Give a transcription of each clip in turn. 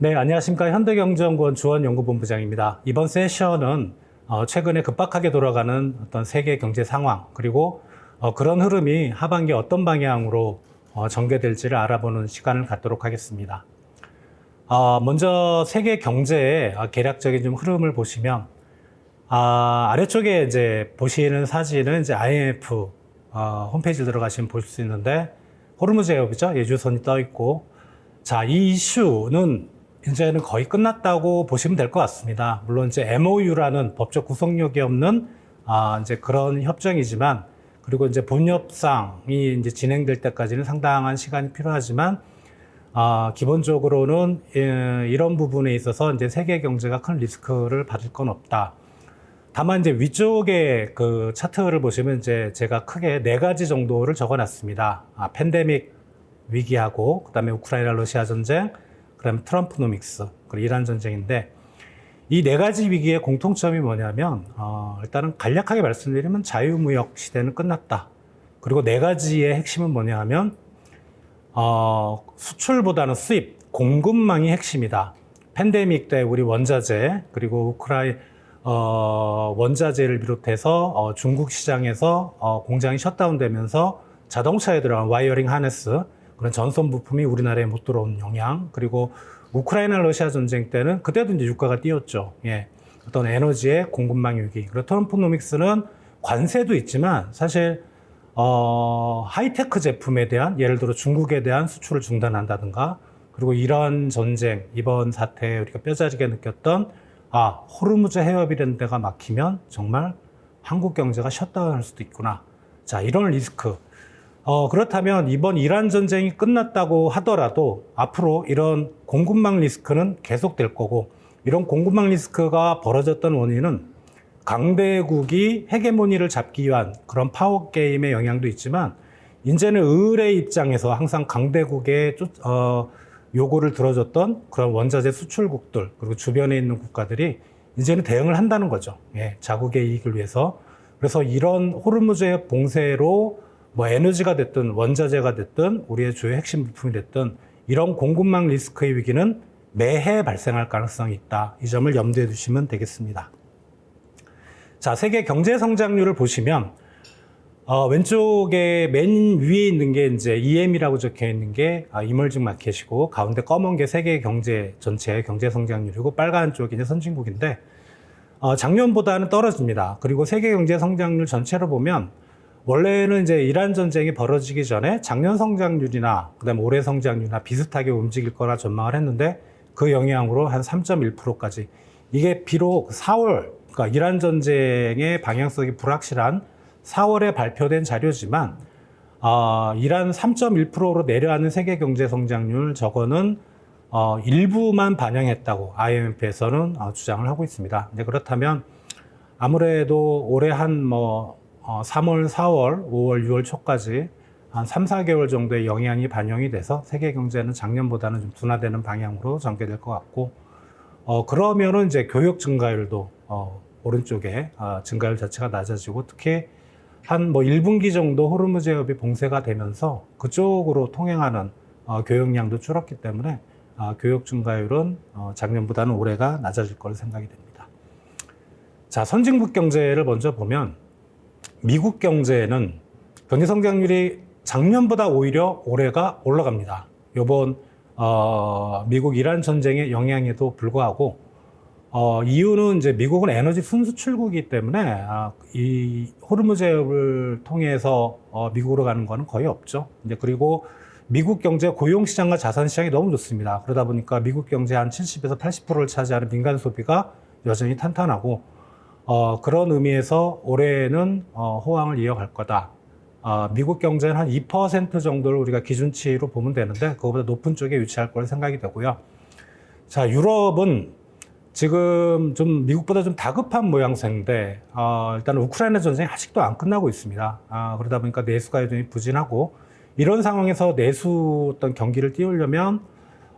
네, 안녕하십니까. 현대경제연구원 주원연구본부장입니다. 이번 세션은 최근에 급박하게 돌아가는 어떤 세계 경제 상황, 그리고 그런 흐름이 하반기에 어떤 방향으로 전개될지를 알아보는 시간을 갖도록 하겠습니다. 먼저 세계 경제의 개략적인 좀 흐름을 보시면, 아래쪽에 이제 보시는 사진은 이제 IMF 홈페이지 들어가시면 보실 수 있는데, 호르무즈 해협이죠. 예주선이 떠 있고, 자, 이 이슈는 이제는 거의 끝났다고 보시면 될 것 같습니다. 물론 이제 MOU라는 법적 구속력이 없는 이제 그런 협정이지만, 그리고 이제 본협상이 이제 진행될 때까지는 상당한 시간이 필요하지만, 기본적으로는 이런 부분에 있어서 이제 세계 경제가 큰 리스크를 받을 건 없다. 다만 이제 위쪽에 그 차트를 보시면 이제 제가 크게 4가지 정도를 적어놨습니다. 팬데믹 위기하고, 그다음에 우크라이나 러시아 전쟁, 그다음에 트럼프노믹스, 그리고 이란 전쟁인데, 이 4가지 위기의 공통점이 뭐냐면, 일단은 간략하게 말씀드리면 자유무역 시대는 끝났다. 그리고 4가지의 핵심은 뭐냐 하면, 수출보다는 수입, 공급망이 핵심이다. 팬데믹 때 우리 원자재, 그리고 원자재를 비롯해서 중국 시장에서 공장이 셧다운되면서 자동차에 들어간 와이어링 하네스, 그런 전선 부품이 우리나라에 못 들어온 영향, 그리고 우크라이나 러시아 전쟁 때는 그때도 이제 유가가 뛰었죠. 예. 어떤 에너지의 공급망 위기. 그리고 트럼프노믹스는 관세도 있지만 사실 하이테크 제품에 대한, 예를 들어 중국에 대한 수출을 중단한다든가, 그리고 이런 전쟁, 이번 사태에 우리가 뼈저리게 느꼈던 호르무즈 해협이라는 데가 막히면 정말 한국 경제가 셧다운할 수도 있구나. 자, 이런 리스크. 그렇다면 이번 이란 전쟁이 끝났다고 하더라도 앞으로 이런 공급망 리스크는 계속될 거고, 이런 공급망 리스크가 벌어졌던 원인은 강대국이 헤게모니를 잡기 위한 그런 파워 게임의 영향도 있지만, 이제는 을의 입장에서 항상 강대국의 요구를 들어줬던 그런 원자재 수출국들, 그리고 주변에 있는 국가들이 이제는 대응을 한다는 거죠. 예, 자국의 이익을 위해서. 그래서 이런 호르무즈의 봉쇄로 뭐 에너지가 됐든 원자재가 됐든 우리의 주요 핵심 부품이 됐든 이런 공급망 리스크의 위기는 매해 발생할 가능성이 있다. 이 점을 염두에 두시면 되겠습니다. 자, 세계 경제 성장률을 보시면 왼쪽에 맨 위에 있는 게 이제 EM이라고 적혀 있는 게 이머징 마켓이고, 가운데 검은 게 세계 경제 전체의 경제 성장률이고, 빨간 쪽이 이제 선진국인데 작년보다는 떨어집니다. 그리고 세계 경제 성장률 전체를 보면 원래는 이제 이란 전쟁이 벌어지기 전에 작년 성장률이나 그다음에 올해 성장률이나 비슷하게 움직일 거라 전망을 했는데, 그 영향으로 한 3.1%까지. 이게 비록 4월, 그러니까 이란 전쟁의 방향성이 불확실한 4월에 발표된 자료지만, 이란 3.1%로 내려가는 세계 경제 성장률, 저거는 일부만 반영했다고 IMF에서는 주장을 하고 있습니다. 이제 그렇다면 아무래도 올해 한 3월, 4월, 5월, 6월 초까지 한 3, 4개월 정도의 영향이 반영이 돼서 세계 경제는 작년보다는 좀 둔화되는 방향으로 전개될 것 같고, 그러면은 이제 교역 증가율도 오른쪽에 증가율 자체가 낮아지고, 특히 한 1분기 정도 호르무즈 해협이 봉쇄가 되면서 그쪽으로 통행하는 교역량도 줄었기 때문에 교역 증가율은 작년보다는 올해가 낮아질 걸로 생각이 됩니다. 자, 선진국 경제를 먼저 보면 미국 경제는 경제 성장률이 작년보다 오히려 올해가 올라갑니다. 이번 미국 이란 전쟁의 영향에도 불구하고, 이유는 이제 미국은 에너지 순수출국이기 때문에 이 호르무즈 해협을 통해서 미국으로 가는 거는 거의 없죠. 이제 그리고 미국 경제 고용시장과 자산시장이 너무 좋습니다. 그러다 보니까 미국 경제 한 70에서 80%를 차지하는 민간 소비가 여전히 탄탄하고, 그런 의미에서 올해는 호황을 이어갈 거다. 미국 경제는 한 2% 정도를 우리가 기준치로 보면 되는데, 그거보다 높은 쪽에 위치할 거로 생각이 되고요. 자, 유럽은 지금 좀 미국보다 좀 다급한 모양새인데, 일단 우크라이나 전쟁이 아직도 안 끝나고 있습니다. 그러다 보니까 내수가 여전히 부진하고, 이런 상황에서 내수 어떤 경기를 띄우려면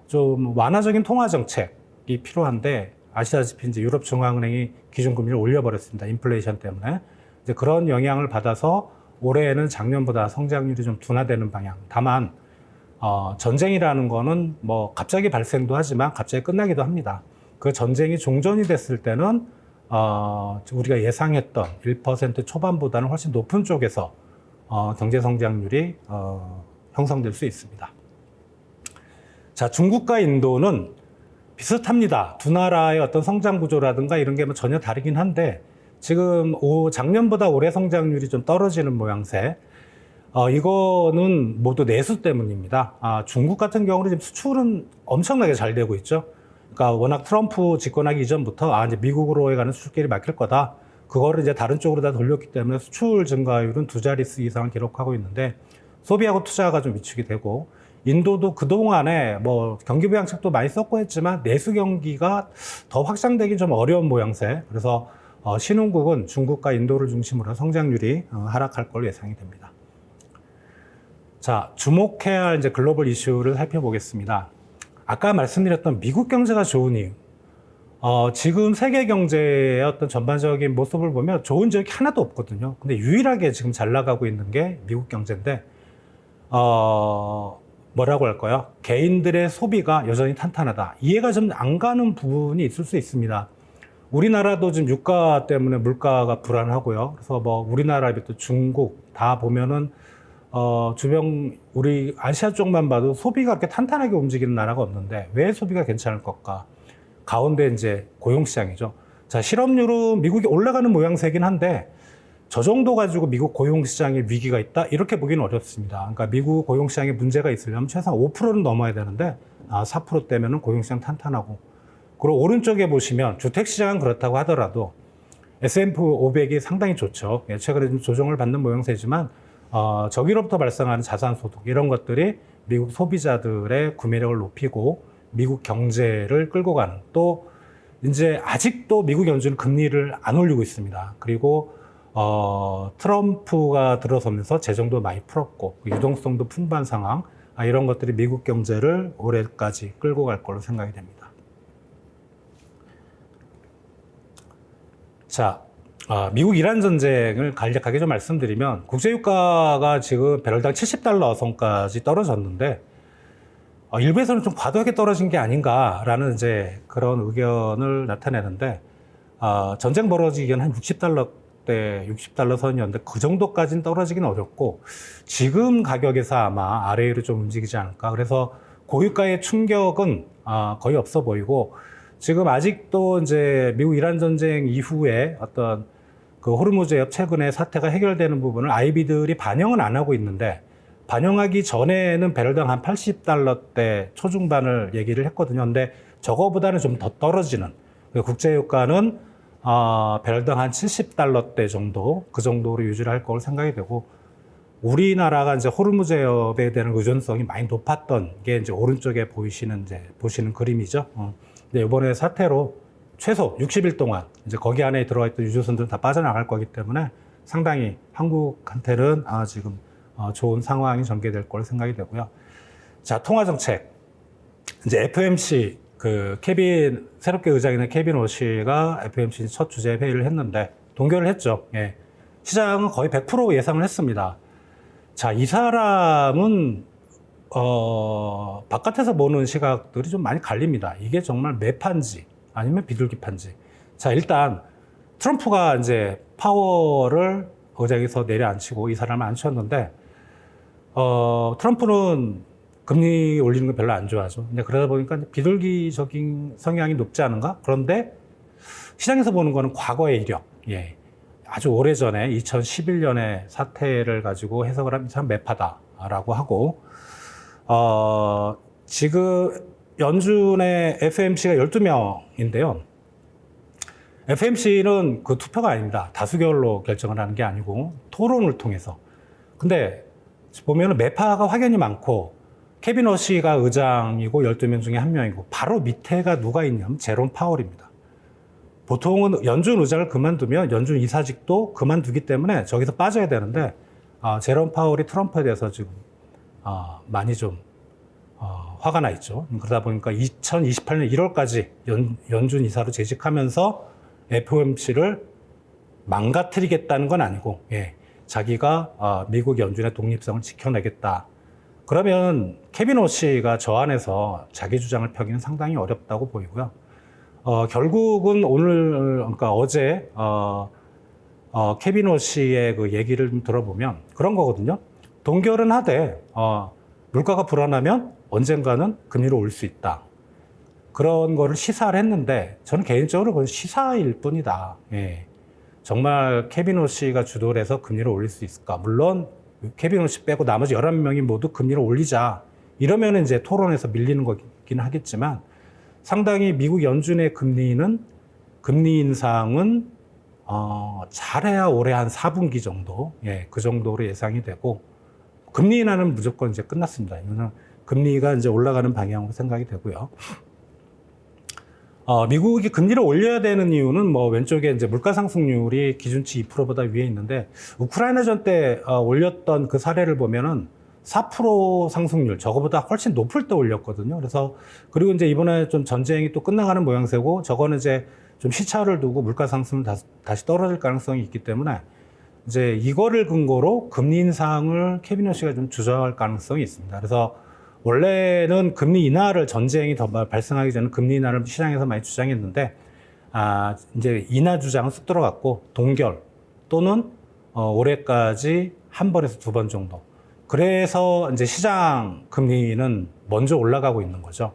좀 완화적인 통화 정책이 필요한데, 아시다시피 이제 유럽 중앙은행이 기준금리를 올려버렸습니다. 인플레이션 때문에. 이제 그런 영향을 받아서 올해에는 작년보다 성장률이 좀 둔화되는 방향. 다만 전쟁이라는 거는 뭐 갑자기 발생도 하지만 갑자기 끝나기도 합니다. 그 전쟁이 종전이 됐을 때는 우리가 예상했던 1% 초반보다는 훨씬 높은 쪽에서 경제 성장률이 형성될 수 있습니다. 자, 중국과 인도는 비슷합니다. 두 나라의 어떤 성장 구조라든가 이런 게 뭐 전혀 다르긴 한데 지금 작년보다 올해 성장률이 좀 떨어지는 모양새. 이거는 모두 내수 때문입니다. 중국 같은 경우는 지금 수출은 엄청나게 잘 되고 있죠. 그러니까 워낙 트럼프 집권하기 이전부터 이제 미국으로 가는 수출길이 막힐 거다. 그거를 이제 다른 쪽으로 다 돌렸기 때문에 수출 증가율은 두 자릿수 이상을 기록하고 있는데 소비하고 투자가 좀 위축이 되고 인도도 그동안에 뭐 경기 부양책도 많이 썼고 했지만 내수 경기가 더 확장되기 좀 어려운 모양새. 그래서 신흥국은 중국과 인도를 중심으로 성장률이 하락할 걸로 예상이 됩니다. 자, 주목해야 할 이제 글로벌 이슈를 살펴보겠습니다. 아까 말씀드렸던 미국 경제가 좋은 이유. 지금 세계 경제의 어떤 전반적인 모습을 보면 좋은 지역이 하나도 없거든요. 근데 유일하게 지금 잘 나가고 있는 게 미국 경제인데, 뭐라고 할까요? 개인들의 소비가 여전히 탄탄하다. 이해가 좀 안 가는 부분이 있을 수 있습니다. 우리나라도 지금 유가 때문에 물가가 불안하고요. 그래서 뭐 우리나라 비롯해 중국 다 보면은 주변 우리 아시아 쪽만 봐도 소비가 그렇게 탄탄하게 움직이는 나라가 없는데 왜 소비가 괜찮을 것까? 가운데 이제 고용시장이죠. 자, 실업률은 미국이 올라가는 모양새긴 한데 저 정도 가지고 미국 고용시장에 위기가 있다? 이렇게 보기는 어렵습니다. 그러니까 미국 고용시장에 문제가 있으려면 최소한 5%는 넘어야 되는데 4%대면은 고용시장 탄탄하고, 그리고 오른쪽에 보시면 주택시장은 그렇다고 하더라도 S&P 500이 상당히 좋죠. 최근에 좀 조정을 받는 모양새지만 저기로부터 발생하는 자산소득 이런 것들이 미국 소비자들의 구매력을 높이고 미국 경제를 끌고 가는, 또 이제 아직도 미국 연준은 금리를 안 올리고 있습니다. 그리고 트럼프가 들어서면서 재정도 많이 풀었고 유동성도 풍부한 상황, 이런 것들이 미국 경제를 올해까지 끌고 갈 걸로 생각이 됩니다. 자, 미국 이란 전쟁을 간략하게 좀 말씀드리면 국제유가가 지금 배럴당 70달러 선까지 떨어졌는데 일부에서는 좀 과도하게 떨어진 게 아닌가라는 이제 그런 의견을 나타내는데 전쟁 벌어지기 전 한 60달러 선이었는데 그 정도까지는 떨어지긴 어렵고 지금 가격에서 아마 아래로 좀 움직이지 않을까. 그래서 고유가의 충격은 거의 없어 보이고 지금 아직도 이제 미국 이란 전쟁 이후에 어떤 그 호르무즈 해협 최근에 사태가 해결되는 부분을 IB들이 반영은 안 하고 있는데 반영하기 전에는 배럴당 한 80달러대 초중반을 얘기를 했거든요. 근데 저거보다는 좀 더 떨어지는, 국제유가는 배럴당 한 70달러대 정도, 그 정도로 유지를 할 걸로 생각이 되고, 우리나라가 이제 호르무즈 해협에 대한 의존성이 많이 높았던 게 이제 오른쪽에 보시는 그림이죠. 근데 이번에 사태로 최소 60일 동안 이제 거기 안에 들어가 있던 유조선들은 다 빠져나갈 거기 때문에 상당히 한국한테는 지금 좋은 상황이 전개될 걸로 생각이 되고요. 자, 통화정책. 이제 FOMC, 새롭게 의장이 된 케빈 워시가 FOMC 첫 주제 회의를 했는데, 동결을 했죠. 예. 시장은 거의 100% 예상을 했습니다. 자, 이 사람은, 바깥에서 보는 시각들이 좀 많이 갈립니다. 이게 정말 매파인지, 아니면 비둘기파인지. 자, 일단, 트럼프가 이제 파월을 의장에서 내려앉히고 이 사람을 앉혔는데, 트럼프는 금리 올리는 거 별로 안 좋아하죠. 근데 그러다 보니까 비둘기적인 성향이 높지 않은가? 그런데 시장에서 보는 거는 과거의 이력. 예. 아주 오래전에 2011년에 사태를 가지고 해석을 하면 참 매파다라고 하고, 지금 연준의 FOMC가 12명인데요. FOMC는 그 투표가 아닙니다. 다수결로 결정을 하는 게 아니고 토론을 통해서. 근데 보면은 매파가 확연히 많고 케빈 워시가 의장이고 12명 중에 한 명이고 바로 밑에가 누가 있냐면 제롬 파월입니다. 보통은 연준 의장을 그만두면 연준 이사직도 그만두기 때문에 저기서 빠져야 되는데 제롬 파월이 트럼프에 대해서 지금 많이 좀 화가 나 있죠. 그러다 보니까 2028년 1월까지 연준 이사로 재직하면서 FOMC를 망가뜨리겠다는 건 아니고, 예, 자기가 미국 연준의 독립성을 지켜내겠다. 그러면 케빈 오씨가 저 안에서 자기 주장을 펴기는 상당히 어렵다고 보이고요. 결국은 오늘, 그러니까 어제, 케빈 오씨의 그 얘기를 좀 들어보면 그런 거거든요. 동결은 하되, 물가가 불안하면 언젠가는 금리로 올 수 있다. 그런 거를 시사를 했는데, 저는 개인적으로 그건 시사일 뿐이다. 예. 정말 케빈 오씨가 주도를 해서 금리를 올릴 수 있을까? 물론, 케빈 오씨 빼고 나머지 11명이 모두 금리를 올리자. 이러면 이제 토론에서 밀리는 거긴 하겠지만, 상당히 미국 연준의 금리 인상은, 잘해야 올해 한 4분기 정도, 예, 그 정도로 예상이 되고, 금리 인하는 무조건 이제 끝났습니다. 이거는 금리가 이제 올라가는 방향으로 생각이 되고요. 미국이 금리를 올려야 되는 이유는 뭐 왼쪽에 이제 물가 상승률이 기준치 2%보다 위에 있는데, 우크라이나전 때 올렸던 그 사례를 보면은 4% 상승률, 저거보다 훨씬 높을 때 올렸거든요. 그래서, 그리고 이제 이번에 좀 전쟁이 또 끝나가는 모양새고, 저거는 이제 좀 시차를 두고 물가 상승은 다시 떨어질 가능성이 있기 때문에, 이제 이거를 근거로 금리 인상을 케빈 오씨가 좀 주저할 가능성이 있습니다. 그래서 원래는 금리 인하를 전쟁이 더 발생하기 전에 금리 인하를 시장에서 많이 주장했는데, 이제 인하 주장은 쑥 들어갔고, 동결 또는 올해까지 한 번에서 두 번 정도. 그래서 이제 시장 금리는 먼저 올라가고 있는 거죠.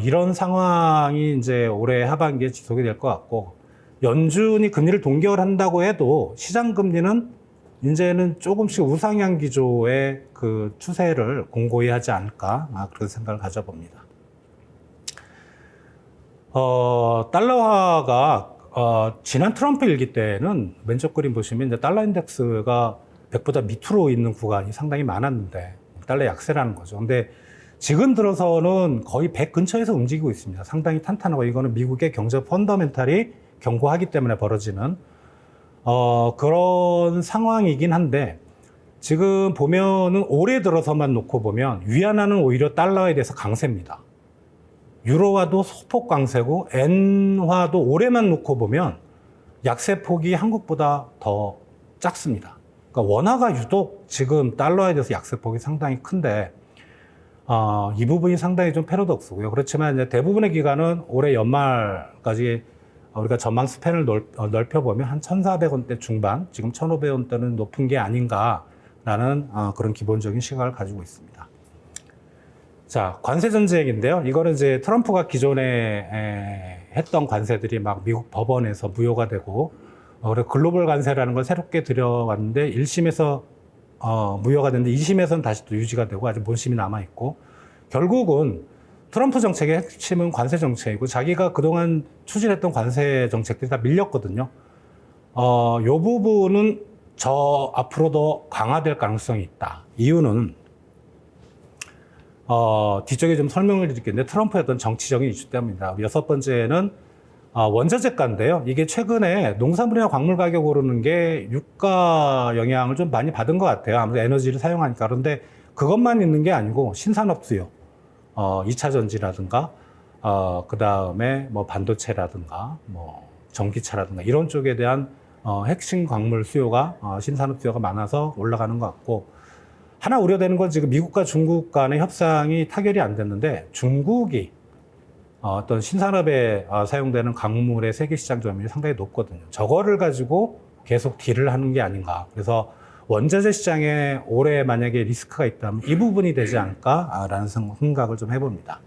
이런 상황이 이제 올해 하반기에 지속이 될 것 같고, 연준이 금리를 동결한다고 해도 시장 금리는 이제는 조금씩 우상향 기조의 그 추세를 공고히 하지 않을까, 그런 생각을 가져봅니다. 달러화가 지난 트럼프 일기 때는 왼쪽 그림 보시면 이제 달러 인덱스가 100보다 밑으로 있는 구간이 상당히 많았는데 달러 약세라는 거죠. 근데 지금 들어서는 거의 100 근처에서 움직이고 있습니다. 상당히 탄탄하고, 이거는 미국의 경제 펀더멘탈이 견고하기 때문에 벌어지는 그런 상황이긴 한데, 지금 보면은 올해 들어서만 놓고 보면 위안화는 오히려 달러에 대해서 강세입니다. 유로화도 소폭 강세고, 엔화도 올해만 놓고 보면 약세 폭이 한국보다 더 작습니다. 그러니까 원화가 유독 지금 달러에 대해서 약세 폭이 상당히 큰데, 이 부분이 상당히 좀 패러독스고요. 그렇지만 이제 대부분의 기관은 올해 연말까지 우리가 전망 스팬을 넓혀보면 한 1,400원대 중반, 지금 1,500원대는 높은 게 아닌가라는 그런 기본적인 시각을 가지고 있습니다. 자, 관세 전쟁인데요. 이거는 이제 트럼프가 기존에 했던 관세들이 막 미국 법원에서 무효가 되고, 그리고 글로벌 관세라는 걸 새롭게 들여왔는데 1심에서 무효가 됐는데 2심에서는 다시 또 유지가 되고 아직 본심이 남아있고, 결국은 트럼프 정책의 핵심은 관세 정책이고, 자기가 그동안 추진했던 관세 정책들이 다 밀렸거든요. 요 부분은 앞으로도 강화될 가능성이 있다. 이유는, 뒤쪽에 좀 설명을 드리겠는데, 트럼프의 어떤 정치적인 이슈 때문입니다. 여섯 번째는, 원자재가인데요. 이게 최근에 농산물이나 광물 가격 오르는 게 유가 영향을 좀 많이 받은 것 같아요. 아무래도 에너지를 사용하니까. 그런데 그것만 있는 게 아니고, 신산업 수요. 2차 전지라든가, 그 다음에 뭐 반도체라든가, 뭐 전기차라든가 이런 쪽에 대한 핵심 광물 수요가, 신산업 수요가 많아서 올라가는 것 같고, 하나 우려되는 건 지금 미국과 중국 간의 협상이 타결이 안 됐는데, 중국이 어떤 신산업에 사용되는 광물의 세계 시장 점유율이 상당히 높거든요. 저거를 가지고 계속 딜을 하는 게 아닌가. 그래서 원자재 시장에 올해 만약에 리스크가 있다면 이 부분이 되지 않을까라는 생각을 좀 해봅니다.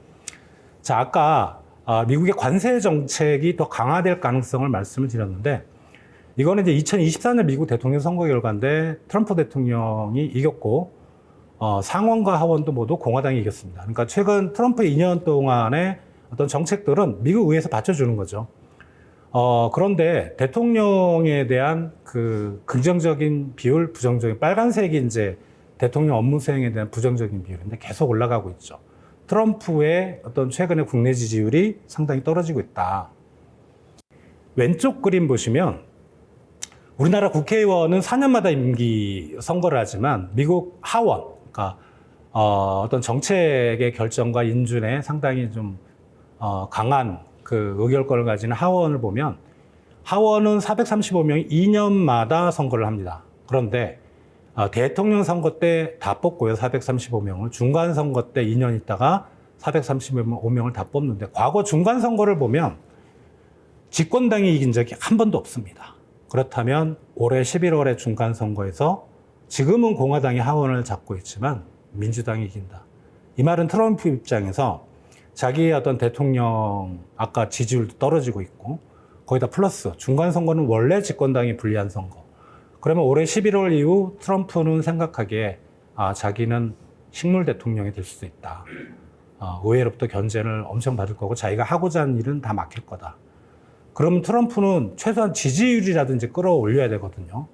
자, 아까 미국의 관세 정책이 더 강화될 가능성을 말씀을 드렸는데, 이거는 이제 2024년 미국 대통령 선거 결과인데 트럼프 대통령이 이겼고, 상원과 하원도 모두 공화당이 이겼습니다. 그러니까 최근 트럼프의 2년 동안의 어떤 정책들은 미국 의회에서 받쳐주는 거죠. 그런데 대통령에 대한 그 긍정적인 비율, 부정적인, 빨간색이 이제 대통령 업무 수행에 대한 부정적인 비율인데 계속 올라가고 있죠. 트럼프의 어떤 최근의 국내 지지율이 상당히 떨어지고 있다. 왼쪽 그림 보시면 우리나라 국회의원은 4년마다 임기 선거를 하지만 미국 하원, 그러니까 어떤 정책의 결정과 인준에 상당히 좀 강한 그 의결권을 가지는 하원을 보면, 하원은 435명이 2년마다 선거를 합니다. 그런데 대통령 선거 때 다 뽑고요. 435명을. 중간 선거 때 2년 있다가 435명을 다 뽑는데 과거 중간 선거를 보면 집권당이 이긴 적이 한 번도 없습니다. 그렇다면 올해 11월에 중간 선거에서 지금은 공화당이 하원을 잡고 있지만 민주당이 이긴다. 이 말은 트럼프 입장에서 자기의 어떤 대통령 아까 지지율도 떨어지고 있고 거기다 플러스 중간 선거는 원래 집권당이 불리한 선거. 그러면 올해 11월 이후 트럼프는 생각하기에 자기는 식물 대통령이 될 수도 있다. 의회로부터 견제를 엄청 받을 거고 자기가 하고자 하는 일은 다 막힐 거다. 그러면 트럼프는 최소한 지지율이라든지 끌어올려야 되거든요.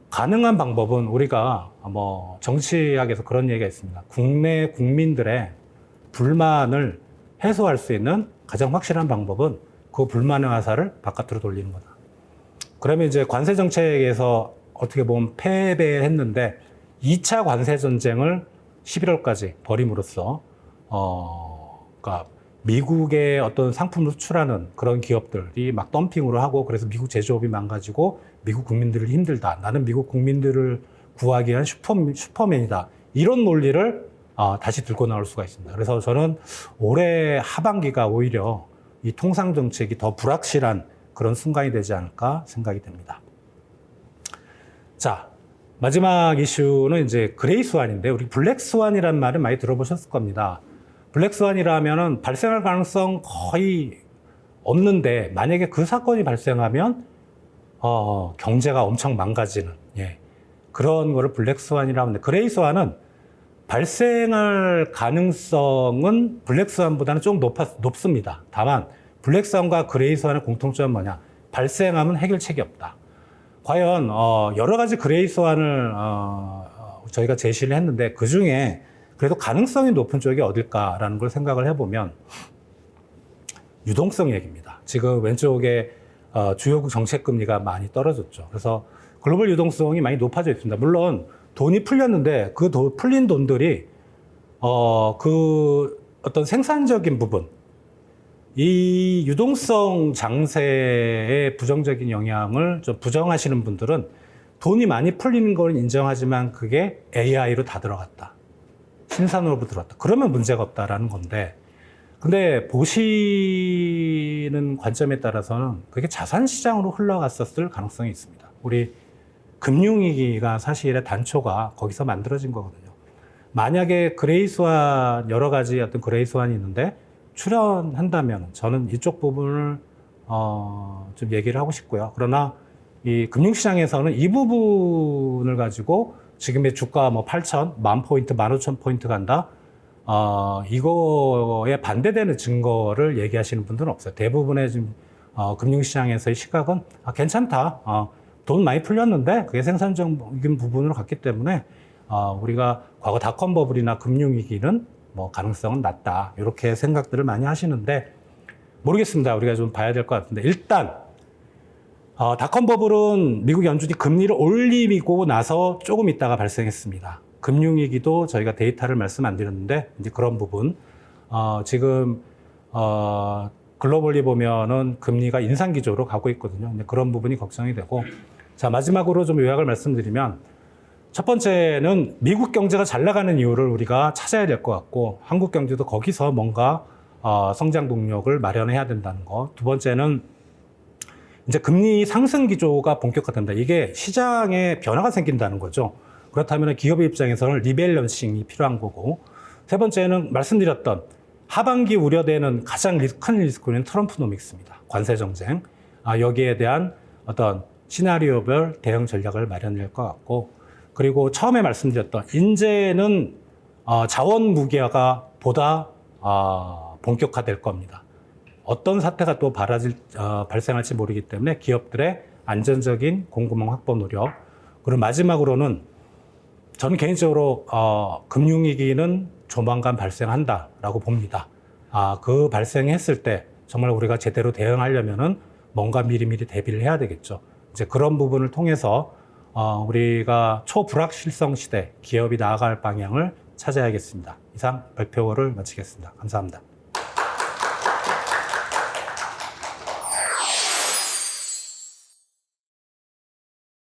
가능한 방법은 우리가 뭐 정치학에서 그런 얘기가 있습니다. 국내 국민들의 불만을 해소할 수 있는 가장 확실한 방법은 그 불만의 화살을 바깥으로 돌리는 거다. 그러면 이제 관세 정책에서 어떻게 보면 패배했는데 2차 관세 전쟁을 11월까지 벌임으로써 그러니까 미국의 어떤 상품을 수출하는 그런 기업들이 막 덤핑으로 하고 그래서 미국 제조업이 망가지고 미국 국민들이 힘들다. 나는 미국 국민들을 구하기 위한 슈퍼맨이다. 이런 논리를 다시 들고 나올 수가 있습니다. 그래서 저는 올해 하반기가 오히려 이 통상 정책이 더 불확실한 그런 순간이 되지 않을까 생각이 됩니다. 자, 마지막 이슈는 이제 그레이 스완인데 우리 블랙 스완이라는 말을 많이 들어보셨을 겁니다. 블랙 스완이라면은 발생할 가능성 거의 없는데 만약에 그 사건이 발생하면 경제가 엄청 망가지는 그런 거를 블랙 스완이라고 하는데 그레이 스완은 발생할 가능성은 블랙 스완보다는 좀 높습니다. 다만 블랙 스완과 그레이 스완의 공통점은 뭐냐? 발생하면 해결책이 없다. 과연 여러 가지 그레이 스완을 저희가 제시를 했는데 그 중에 그래도 가능성이 높은 쪽이 어딜까라는 걸 생각을 해보면 유동성 얘기입니다. 지금 왼쪽에 주요국 정책금리가 많이 떨어졌죠. 그래서 글로벌 유동성이 많이 높아져 있습니다. 물론 돈이 풀렸는데 그 풀린 돈들이 그 어떤 생산적인 부분, 이 유동성 장세의 부정적인 영향을 좀 부정하시는 분들은 돈이 많이 풀리는 걸 인정하지만 그게 AI로 다 들어갔다. 신산으로부터 들어왔다. 그러면 문제가 없다라는 건데, 근데 보시는 관점에 따라서는 그게 자산시장으로 흘러갔었을 가능성이 있습니다. 우리 금융위기가 사실의 단초가 거기서 만들어진 거거든요. 만약에 그레이 스완, 여러 가지 어떤 그레이 스완이 있는데 출연한다면 저는 이쪽 부분을 좀 얘기를 하고 싶고요. 그러나 이 금융시장에서는 이 부분을 가지고 지금의 주가 뭐 8,000, 10,000포인트, 15,000포인트 간다. 이거에 반대되는 증거를 얘기하시는 분들은 없어요. 대부분의 지금 금융시장에서의 시각은 괜찮다. 돈 많이 풀렸는데 그게 생산적인 부분으로 갔기 때문에 우리가 과거 닷컴 버블이나 금융위기는 뭐 가능성은 낮다. 이렇게 생각들을 많이 하시는데 모르겠습니다. 우리가 좀 봐야 될 것 같은데 일단 닷컴 버블은 미국 연준이 금리를 올리고 나서 조금 있다가 발생했습니다. 금융위기도 저희가 데이터를 말씀 안 드렸는데 이제 그런 부분 지금 글로벌리 보면은 금리가 인상 기조로 가고 있거든요. 근데 그런 부분이 걱정이 되고 자 마지막으로 좀 요약을 말씀드리면 첫 번째는 미국 경제가 잘 나가는 이유를 우리가 찾아야 될 것 같고 한국 경제도 거기서 뭔가 성장 동력을 마련해야 된다는 거. 두 번째는 이제 금리 상승 기조가 본격화된다. 이게 시장에 변화가 생긴다는 거죠. 그렇다면 기업의 입장에서는 리밸런싱이 필요한 거고. 세 번째는 말씀드렸던 하반기 우려되는 가장 큰 리스크는 트럼프노믹스입니다. 관세 정쟁. 여기에 대한 어떤 시나리오별 대응 전략을 마련할 것 같고. 그리고 처음에 말씀드렸던 인제는 자원 무기화가 보다 본격화될 겁니다. 어떤 사태가 또 발생할지 모르기 때문에 기업들의 안전적인 공급망 확보 노력. 그리고 마지막으로는 저는 개인적으로 금융위기는 조만간 발생한다라고 봅니다. 그 발생했을 때 정말 우리가 제대로 대응하려면은 뭔가 미리미리 대비를 해야 되겠죠. 이제 그런 부분을 통해서 우리가 초불확실성 시대 기업이 나아갈 방향을 찾아야겠습니다. 이상 발표를 마치겠습니다. 감사합니다.